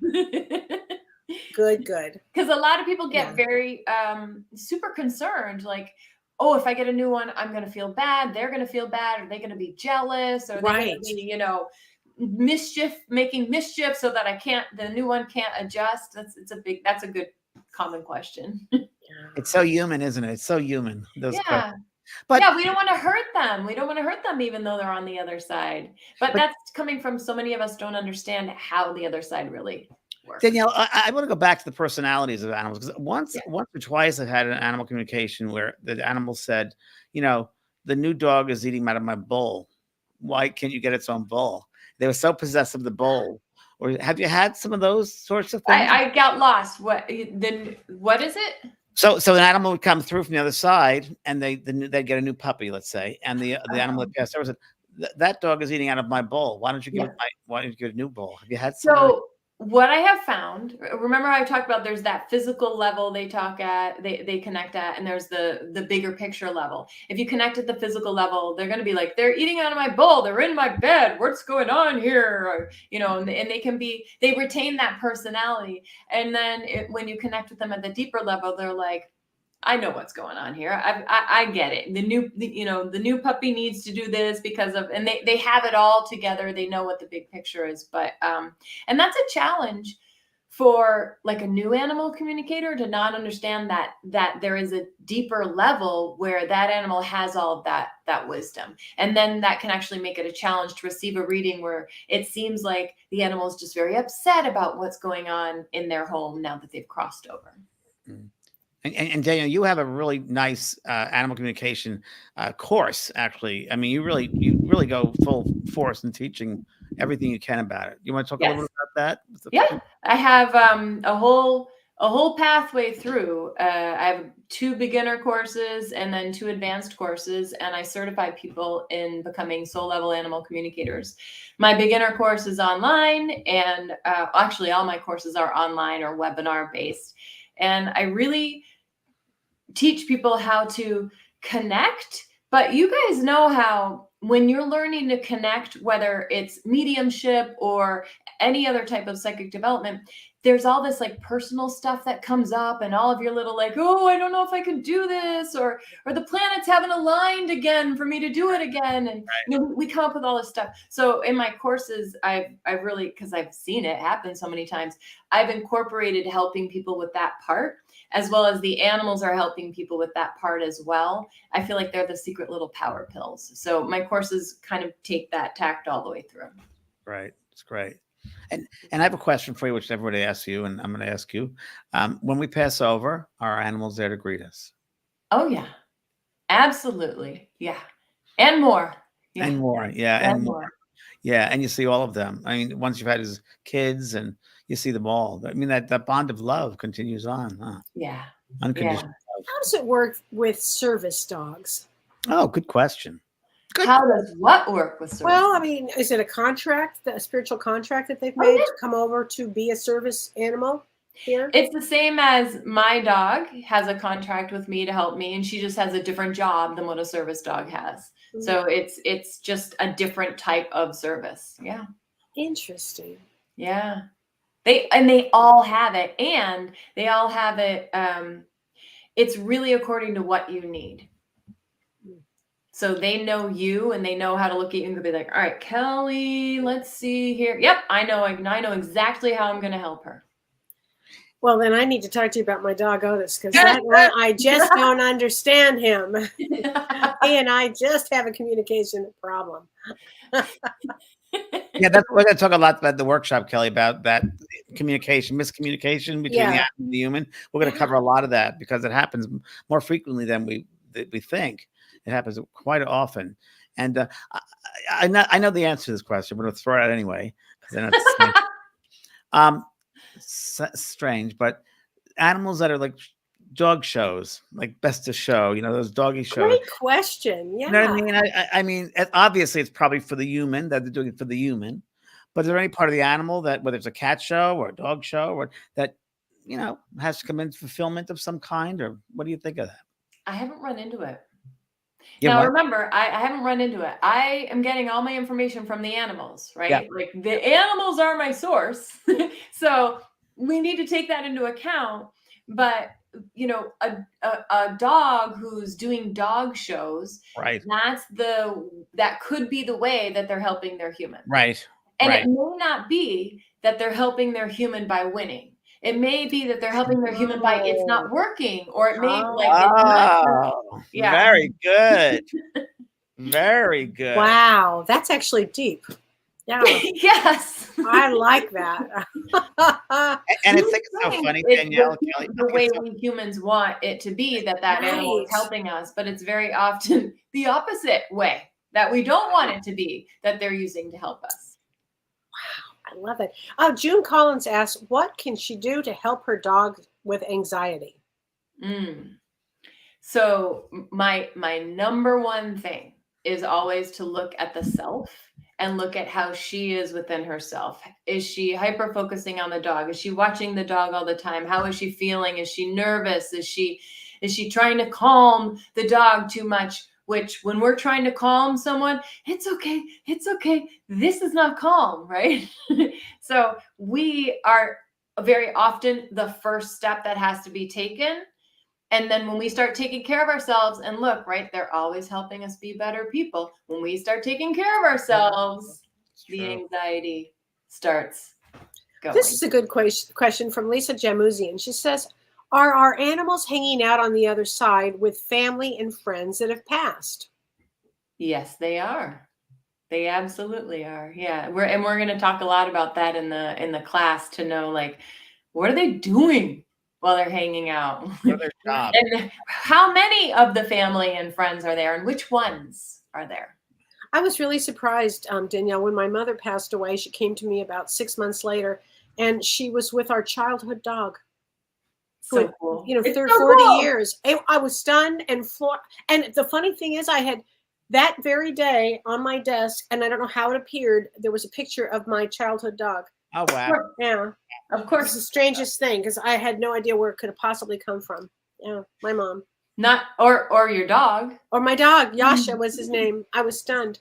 Good. Because a lot of people get very super concerned, like, oh, if I get a new one, I'm going to feel bad. They're going to feel bad. Are they going to be jealous? Or are they going to be, making mischief so that the new one can't adjust? That's a good common question. It's so human, isn't it? It's so human. Yeah. But we don't want to hurt them. We don't want to hurt them, even though they're on the other side. But that's coming from so many of us don't understand how the other side really works. Danielle, I want to go back to the personalities of animals, because once or twice I've had an animal communication where the animal said, the new dog is eating out of my bowl. Why can't you get its own bowl? They were so possessed of the bowl. Or have you had some of those sorts of things? I got lost. What is it? So an animal would come through from the other side, and they'd get a new puppy, let's say, and the animal that passed over said, "That dog is eating out of my bowl. Why don't you give it a new bowl?" Have you had some? So what I have found, remember I talked about there's that physical level they talk at, they connect at, and there's the bigger picture level. If you connect at the physical level, they're going to be like, they're eating out of my bowl. They're in my bed. What's going on here? Or, and they retain that personality. And then when you connect with them at the deeper level, they're like, I know what's going on here. I get it. The new puppy needs to do this because of, and they have it all together. They know what the big picture is, but, and that's a challenge for like a new animal communicator to not understand that there is a deeper level where that animal has all of that wisdom. And then that can actually make it a challenge to receive a reading where it seems like the animal is just very upset about what's going on in their home now that they've crossed over. Mm. And Daniel, you have a really nice animal communication course. Actually, I mean, you really go full force in teaching everything you can about it. You want to talk a little bit about that? Yeah, I have a whole pathway through. I have 2 beginner courses and then 2 advanced courses, and I certify people in becoming soul level animal communicators. My beginner course is online, and actually all my courses are online or webinar based. And I really teach people how to connect, but you guys know how when you're learning to connect, whether it's mediumship or any other type of psychic development, there's all this like personal stuff that comes up and all of your little like, oh, I don't know if I can do this, or the planets haven't aligned again for me to do it again. And we come up with all this stuff. So in my courses, I've really, because I've seen it happen so many times, I've incorporated helping people with that part. as well as the animals are helping people with that part as well. I feel like they're the secret little power pills. So my courses kind of take that tact all the way through. Right. It's great. And I have a question for you, which everybody asks you, and I'm going to ask you. When we pass over, are our animals there to greet us? Oh, yeah. Absolutely. Yeah. And more. Yeah. And more. Yeah. And more. Yeah. And you see all of them. I mean, once you've had his kids and you see them all. I mean, that bond of love continues on. Huh? Yeah. Unconditional love. How does it work with service dogs? Oh, good question. How does what work with service? Well, I mean, is it a contract, a spiritual contract that they've made to come over to be a service animal here? It's the same as my dog has a contract with me to help me, and she just has a different job than what a service dog has. Mm-hmm. So it's just a different type of service. Yeah. Interesting. Yeah. They all have it, and they all have it. It's really according to what you need. So they know you, and they know how to look at you and be like, all right, Kelly, let's see here. Yep, I know exactly how I'm going to help her. Well, then I need to talk to you about my dog Otis, because I just don't understand him. He and I just have a communication problem. Yeah, we're going to talk a lot about the workshop, Kelly, about that miscommunication between the animal and the human. We're going to cover a lot of that because it happens more frequently than we think. It happens quite often. And I know the answer to this question, but I'll throw it out anyway. Because I know it's strange, but animals that are like dog shows, like Best of Show, those doggy shows. Great question. Yeah. You know what I mean? I mean, obviously it's probably for the human, that they're doing it for the human. But is there any part of the animal that, whether it's a cat show or a dog show, or that, has to come in fulfillment of some kind? Or what do you think of that? I haven't run into it. Yeah, now, remember, I haven't run into it. I am getting all my information from the animals, right? Yeah. Like the animals are my source. So we need to take that into account. But, a dog who's doing dog shows, right? That could be the way that they're helping their human. Right. And it may not be that they're helping their human by winning. It may be that they're helping their human by it's not working, or it may it's not working. Yeah. Very good. Very good. Wow, that's actually deep. Yeah. Yes. I like that. And I think it's so funny, Danielle. Kelly, the way we humans want it to be that animal is helping us, but it's very often the opposite way that we don't want it to be that they're using to help us. I love it. June Collins asks, what can she do to help her dog with anxiety? So my number one thing is always to look at the self and look at how she is within herself. Is she hyper-focusing on the dog? Is she watching the dog all the time? How is she feeling? Is she nervous? Is she trying to calm the dog too much? Which when we're trying to calm someone, it's okay. This is not calm, right? So we are very often the first step that has to be taken. And then when we start taking care of ourselves, and look, right, they're always helping us be better people. When we start taking care of ourselves, the anxiety starts going. This is a good question from Lisa Jamuzian. She says, are our animals hanging out on the other side with family and friends that have passed? Yes, they are. They absolutely are. Yeah. We're going to talk a lot about that in the class to know, like, what are they doing while they're hanging out? Their job. And how many of the family and friends are there, and which ones are there? I was really surprised, Danielle, when my mother passed away. She came to me about 6 months later, and she was with our childhood dog. So cool. 40 years. I was stunned and floored. And the funny thing is, I had that very day on my desk, and I don't know how it appeared, there was a picture of my childhood dog. Oh, wow. Yeah. Of course. It's the strangest thing, because I had no idea where it could have possibly come from. Yeah, my mom. Not, or your dog. Or my dog, Yasha was his name. I was stunned.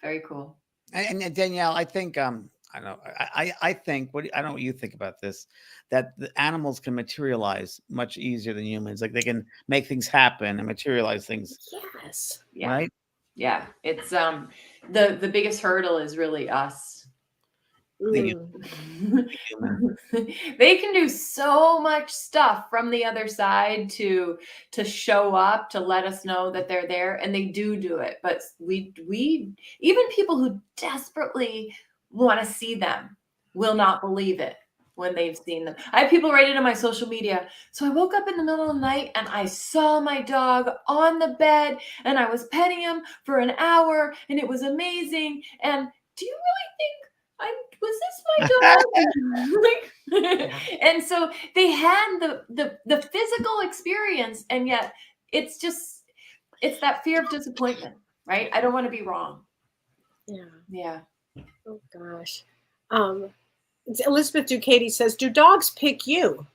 Very cool. And Danielle, I think, I don't know. I think, I don't know what you think about this, that the animals can materialize much easier than humans. Like they can make things happen and materialize things. Yes. Yeah. Right? Yeah. It's the biggest hurdle is really us. They can do so much stuff from the other side to show up, to let us know that they're there, and they do it. But we even people who desperately want to see them will not believe it when they've seen them. I have people write into my social media. So I woke up in the middle of the night and I saw my dog on the bed and I was petting him for an hour and it was amazing. And do you really think was this my dog? And so they had the physical experience, and yet it's that fear of disappointment, right? I don't want to be wrong. Yeah. Oh gosh. Elizabeth Ducati says, "Do dogs pick you?"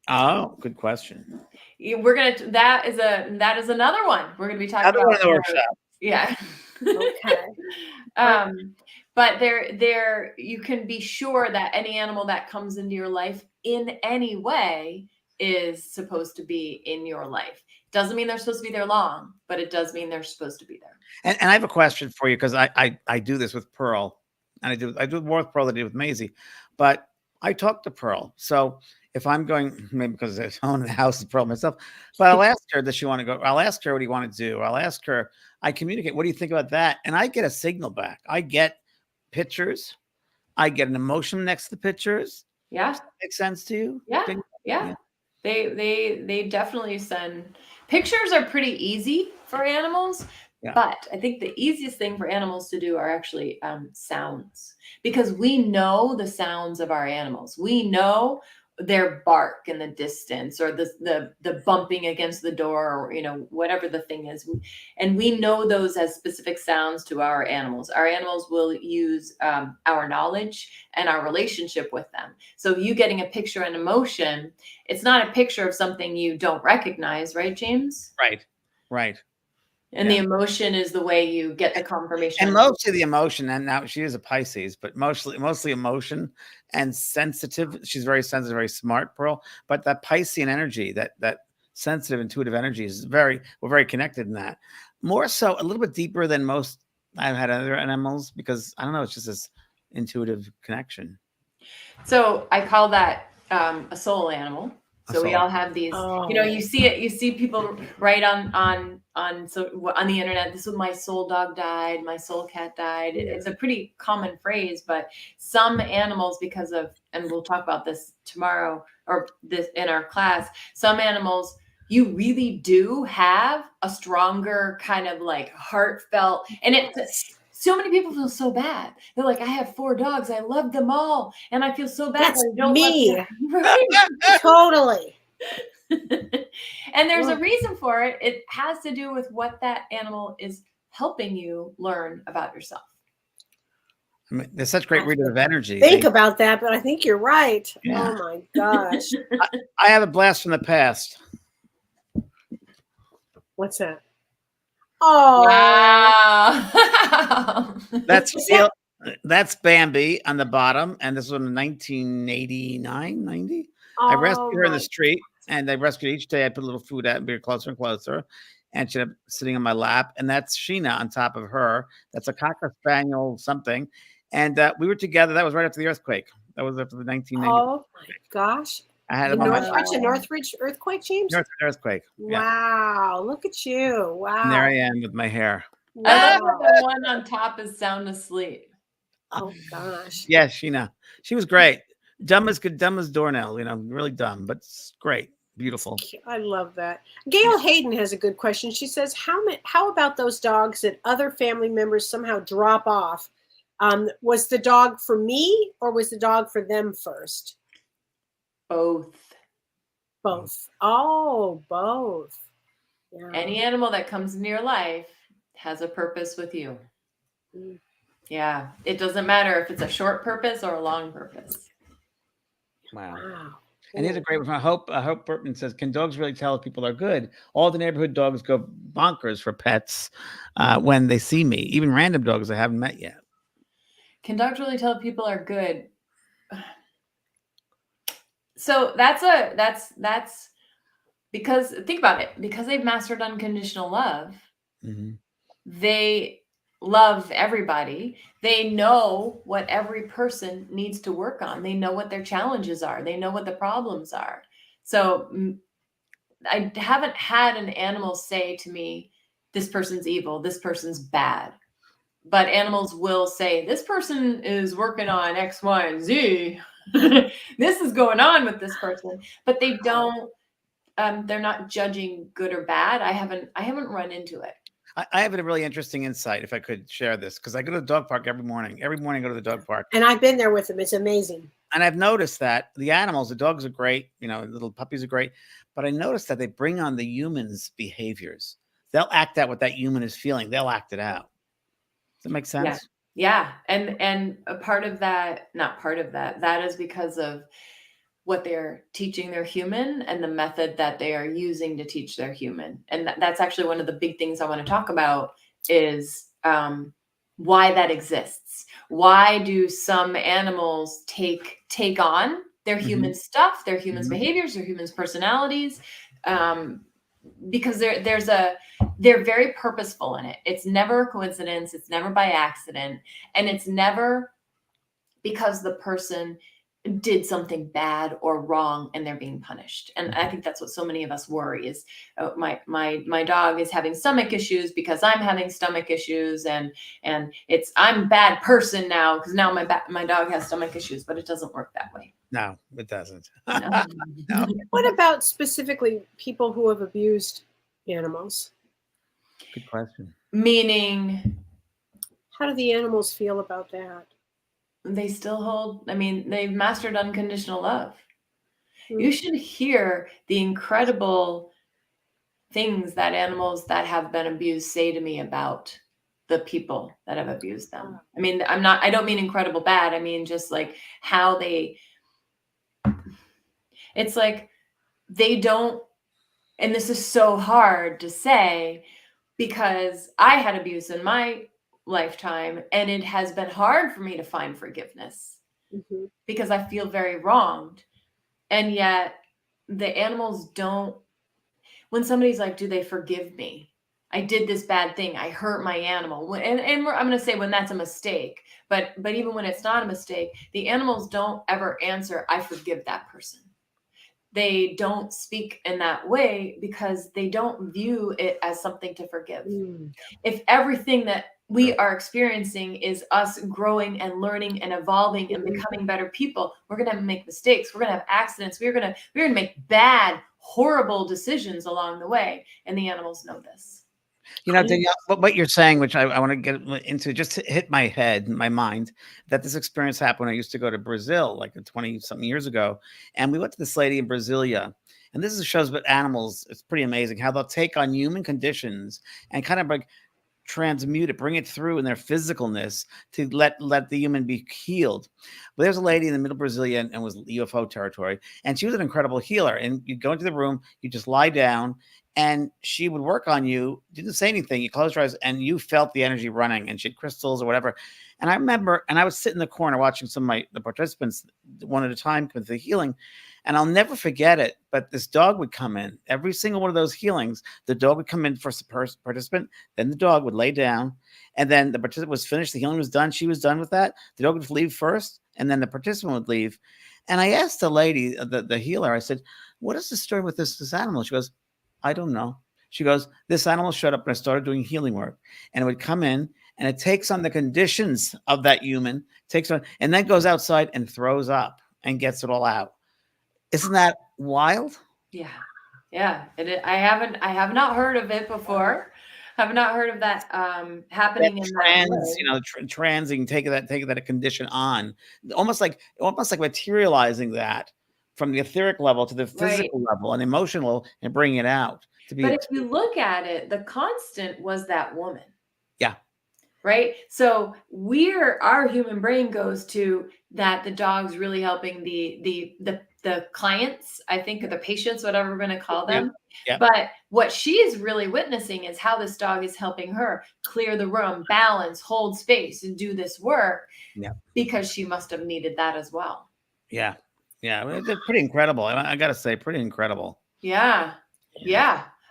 Oh, good question. We're gonna. That is another one we're gonna be talking about. Another workshop. Yeah. Okay. But there you can be sure that any animal that comes into your life in any way is supposed to be in your life. Doesn't mean they're supposed to be there long, but it does mean they're supposed to be there. And I have a question for you, because I do this with Pearl, and I do more with Pearl than I do with Maisie, but I talk to Pearl. So if I'm going, maybe because I own the house with Pearl myself, but I'll ask her, does she want to go? I'll ask her, what do you want to do? I'll ask her, I communicate, what do you think about that? And I get a signal back. I get pictures. I get an emotion next to the pictures. Yeah. Does that make sense to you? Yeah. They definitely send pictures. Are pretty easy for animals. Yeah. But I think the easiest thing for animals to do are actually sounds, because we know the sounds of our animals. We know their bark in the distance, or the bumping against the door, or whatever the thing is, and we know those as specific sounds to our animals. Our animals will use our knowledge and our relationship with them. So you getting a picture and emotion, it's not a picture of something you don't recognize, right, James? Right. And the emotion is the way you get the confirmation. And mostly the emotion, and now she is a Pisces, but mostly emotion and sensitive. She's very sensitive, very smart, Pearl. But that Piscean energy, that sensitive, intuitive energy is we're very connected in that. More so, a little bit deeper than most I've had other animals, because I don't know, it's just this intuitive connection. So I call that a soul animal. So we all have these, you see people write on the internet, this is my soul dog died, my soul cat died. It's a pretty common phrase, but some animals, because of, and we'll talk about this tomorrow or this in our class, some animals, you really do have a stronger kind of like heartfelt, and so many people feel so bad. They're like, I have 4 dogs. I love them all. And I feel so bad. That's I don't me. Right? Totally. And there's a reason for it. It has to do with what that animal is helping you learn about yourself. I mean, there's such great reading of energy. Think about that, but I think you're right. Yeah. Oh my gosh. I have a blast from the past. What's that? Oh, wow. That's Bambi on the bottom, and this was in 1989, 90. I rescued her in the street, and I rescued each day. I put a little food out and be closer and closer, and she ended up sitting on my lap. And that's Sheena on top of her. That's a Cocker Spaniel something, and we were together. That was right after the earthquake. That was after the 1990. Oh my gosh. I had the Northridge earthquake, James? Northridge earthquake. Yeah. Wow. Look at you. Wow. And there I am with my hair. Wow. I love that the one on top is sound asleep. Oh gosh. Yeah, Sheena. She was great. Dumb as doornail, really dumb, but great. Beautiful. I love that. Gail Hayden has a good question. She says, how about those dogs that other family members somehow drop off? Was the dog for me, or was the dog for them first? Both. Oh, both. Yeah. Any animal that comes into your life has a purpose with you. Yeah. It doesn't matter if it's a short purpose or a long purpose. Wow. And here's a great one. Hope Burton says, can dogs really tell if people are good? All the neighborhood dogs go bonkers for pets when they see me, even random dogs I haven't met yet. Can dogs really tell if people are good? So that's because, think about it, because they've mastered unconditional love, they love everybody. They know what every person needs to work on. They know what their challenges are. They know what the problems are. So I haven't had an animal say to me, this person's evil, this person's bad. But animals will say, this person is working on X, Y, and Z. This is going on with this person. But they don't, they're not judging good or bad. I haven't run into it. I have a really interesting insight, if I could share this, because I go to the dog park every morning. Every morning I go to the dog park. And I've been there with them. It's amazing. And I've noticed that the animals, the dogs are great, little puppies are great, but I noticed that they bring on the human's behaviors. They'll act out what that human is feeling. They'll act it out. Does that make sense? Yeah. And a part of that, not part of that, that is because of what they're teaching their human and the method that they are using to teach their human. And that's actually one of the big things I want to talk about is why that exists. Why do some animals take on their human stuff, their humans' behaviors, their humans' personalities? Because they're very purposeful in it. It's never a coincidence. It's never by accident. And it's never because the person did something bad or wrong and they're being punished. And I think that's what so many of us worry is, oh, my dog is having stomach issues because I'm having stomach issues, and I'm a bad person now because now my dog has stomach issues, but it doesn't work that way. No, it doesn't. No. What about specifically people who have abused animals? Good question. Meaning, how do the animals feel about that? They still hold, they've mastered unconditional love. You should hear the incredible things that animals that have been abused say to me about the people that have abused them. I don't mean incredible bad. I mean, just like how it's like they don't, and this is so hard to say because I had abuse in my lifetime and it has been hard for me to find forgiveness because I feel very wronged. And yet the animals don't, when somebody's like, do they forgive me? I did this bad thing. I hurt my animal. And I'm going to say when that's a mistake, but even when it's not a mistake, the animals don't ever answer, I forgive that person. They don't speak in that way because they don't view it as something to forgive. If everything that we are experiencing is us growing and learning and evolving and becoming better people, we're going to make mistakes. We're going to have accidents. We're going to make bad, horrible decisions along the way. And the animals know this. Danielle, what you're saying, which I want to get into, just hit my head, my mind, that this experience happened when I used to go to Brazil, like 20-something years ago. And we went to this lady in Brasilia. And this shows about animals. It's pretty amazing how they'll take on human conditions and kind of like transmute it, bring it through in their physicalness to let the human be healed. But there's a lady in the middle of Brasilia and was UFO territory. And she was an incredible healer. And you go into the room, you just lie down, and she would work on you, didn't say anything. You closed your eyes and you felt the energy running, and she had crystals or whatever. And I remember, and I would sit in the corner watching some of the participants one at a time with the healing. And I'll never forget it. But this dog would come in. Every single one of those healings, the dog would come in for a participant. Then the dog would lay down. And then the participant was finished. The healing was done. She was done with that. The dog would leave first. And then the participant would leave. And I asked the lady, the healer, I said, what is the story with this animal? She goes, I don't know. She goes, this animal showed up and I started doing healing work. And it would come in and it takes on the conditions of that human, and then goes outside and throws up and gets it all out. Isn't that wild? Yeah. I have not heard of it before. Have not heard of that happening that in that way. Transing, taking that condition on, almost like materializing that from the etheric level to the physical level and emotional, and bringing it out. But if you look at it, the constant was that woman. Yeah. Right. So our human brain goes to that the dog's really helping the clients, I think, or the patients, whatever we're going to call them. Yeah. But what she is really witnessing is how this dog is helping her clear the room, balance, hold space, and do this work. Yeah. Because she must have needed that as well. Yeah. Yeah. It's pretty incredible. I got to say, pretty incredible. Yeah.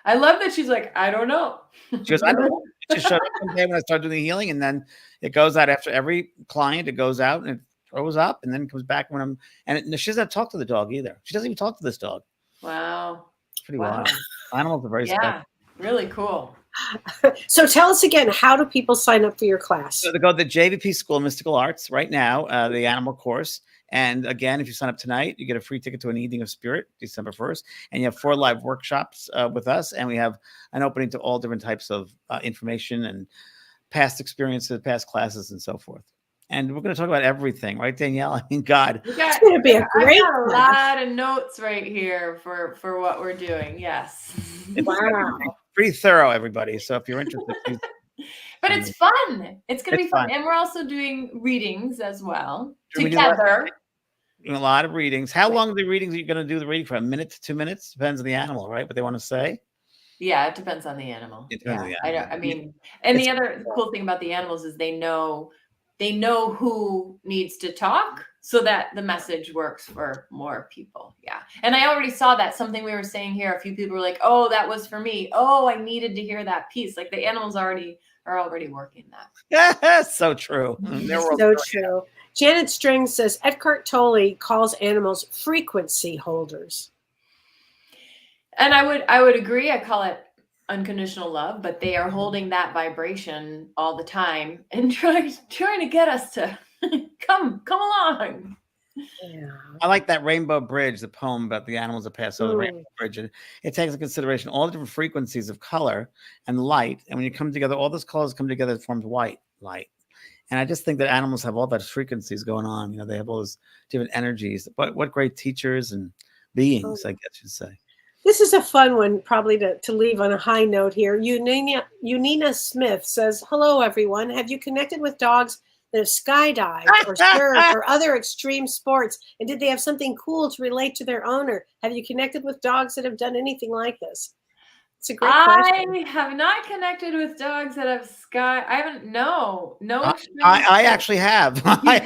I love that she's like, I don't know. She goes, I don't know. just showed up one day when I started doing the healing, and then it goes out after every client. It goes out and it throws up, and then comes back when I'm. And she doesn't talk to the dog either. She doesn't even talk to this dog. Wow. It's pretty wild. Animals are very special. Really cool. So tell us again, how do people sign up for your class? So they go to the JVP School of Mystical Arts right now, the animal course. And again, if you sign up tonight, you get a free ticket to an Evening of Spirit, December 1st. And you have 4 live workshops with us. And we have an opening to all different types of information and past experiences, past classes, and so forth. And we're going to talk about everything, right, Danielle? I mean, God. It's going to be a great a lot of notes right here for what we're doing. Yes. Wow. Pretty thorough, everybody. So if you're interested, please. But it's fun. It's going to be fun. fun. And we're also doing readings as well Doing together. A lot of readings. How long are the readings are you going to do the reading for? A minute to 2 minutes? Depends on the animal, right? What they want to say. Yeah, it depends on the animal. It depends on the animal. I mean, and the other cool thing about the animals is they know who needs to talk so that the message works for more people. Yeah. And I already saw that something we were saying here. A few people were like, oh, that was for me. Oh, I needed to hear that piece. Like the animals are already working that. Yeah, so true. So true. Janet String says Eckhart Tolle calls animals frequency holders. And I would agree. I call it unconditional love, but they are holding that vibration all the time and trying to get us to come along. Yeah. I like that Rainbow Bridge, the poem about the animals that pass over the Rainbow Bridge. And it takes into consideration all the different frequencies of color and light. And when you come together, all those colors come together, it forms white light. And I just think that animals have all those frequencies going on. You know, they have all those different energies. But what great teachers and beings, I guess you'd say. This is a fun one, probably to leave on a high note here. Unina Smith says, hello, everyone. Have you connected with dogs that have skydived or surfed or other extreme sports? And did they have something cool to relate to their owner? Have you connected with dogs that have done anything like this? It's a great question. I have not connected with dogs that have I haven't. No. I actually have. I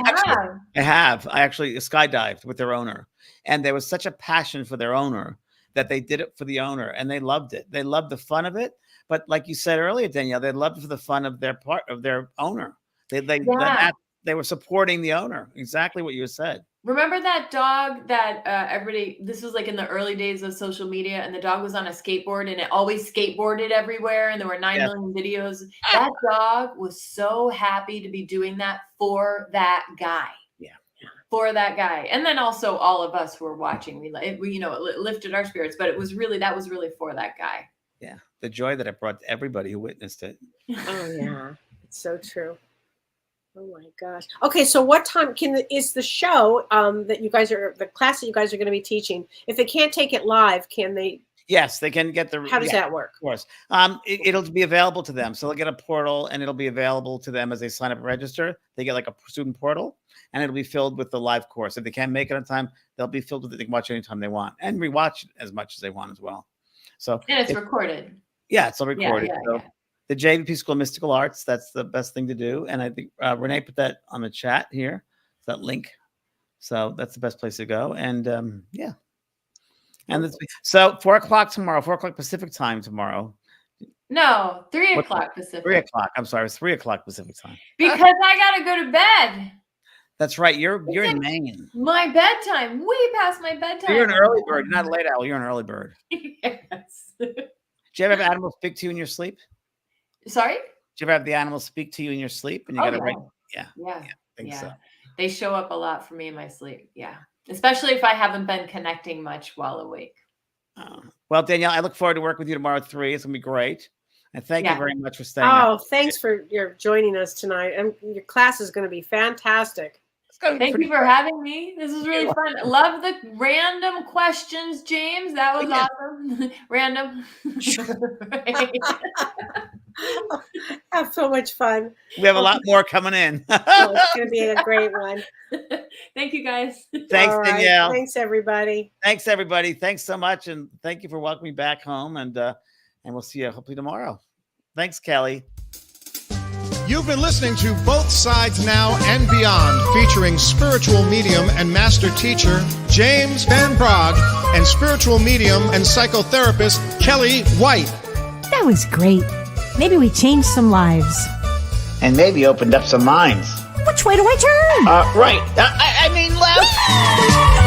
have. I actually skydived with their owner. And there was such a passion for their owner that they did it for the owner, and they loved it. They loved the fun of it, but like you said earlier, Danielle, they loved it for the fun of their owner. They were supporting the owner. Exactly what you said. Remember that dog that everybody? This was like in the early days of social media, and the dog was on a skateboard, and it always skateboarded everywhere, and there were 9 million videos. That dog was so happy to be doing that for that guy. For that guy. And then also all of us who were watching, it lifted our spirits, but that was really for that guy. Yeah. The joy that it brought to everybody who witnessed it. Oh yeah. It's so true. Oh my gosh. Okay. So what time is the show the class that you guys are going to be teaching? If they can't take it live, can they? Yes, they can get How does that work? Of course. It'll be available to them. So they'll get a portal, and it'll be available to them as they sign up and register. They get like a student portal, and it'll be filled with the live course. If they can't make it on time, they'll be filled with it. They can watch anytime they want and rewatch it as much as they want as well. So and it's recorded. Yeah, it's all recorded. The JVP School of Mystical Arts, that's the best thing to do. And I think Renee put that on the chat here, that link. So that's the best place to go. And yeah. And so 4 o'clock tomorrow, 4 o'clock Pacific time tomorrow. No, 3 o'clock Pacific. 3 o'clock. I'm sorry, it's 3 o'clock Pacific time. Because I gotta go to bed. That's right. You're in Maine. My bedtime, way past my bedtime. You're an early bird. You're not a late owl. You're an early bird. Yes. Do you ever have animals speak to you in your sleep? Sorry? Do you ever have the animals speak to you in your sleep? And you got to write? Yeah. Yeah. I think so. They show up a lot for me in my sleep. Yeah. Especially if I haven't been connecting much while awake. Well, Danielle, I look forward to working with you tomorrow at 3. It's going to be great. And thank you very much for staying. Thanks for your joining us tonight. And your class is going to be fantastic. Thank you for having me. This is really fun. Love the random questions, James. That was awesome. Random. Have so much fun. We have a lot more coming in. It's going to be a great one. Thank you, guys. Thanks, Danielle. Thanks, everybody. Thanks, everybody. Thanks so much. And thank you for welcoming me back home. And we'll see you hopefully tomorrow. Thanks, Kelly. You've been listening to Both Sides Now and Beyond, featuring spiritual medium and master teacher James Van Praagh and spiritual medium and psychotherapist Kelly White. That was great. Maybe we changed some lives. And maybe opened up some minds. Which way do I turn? Right. I mean left.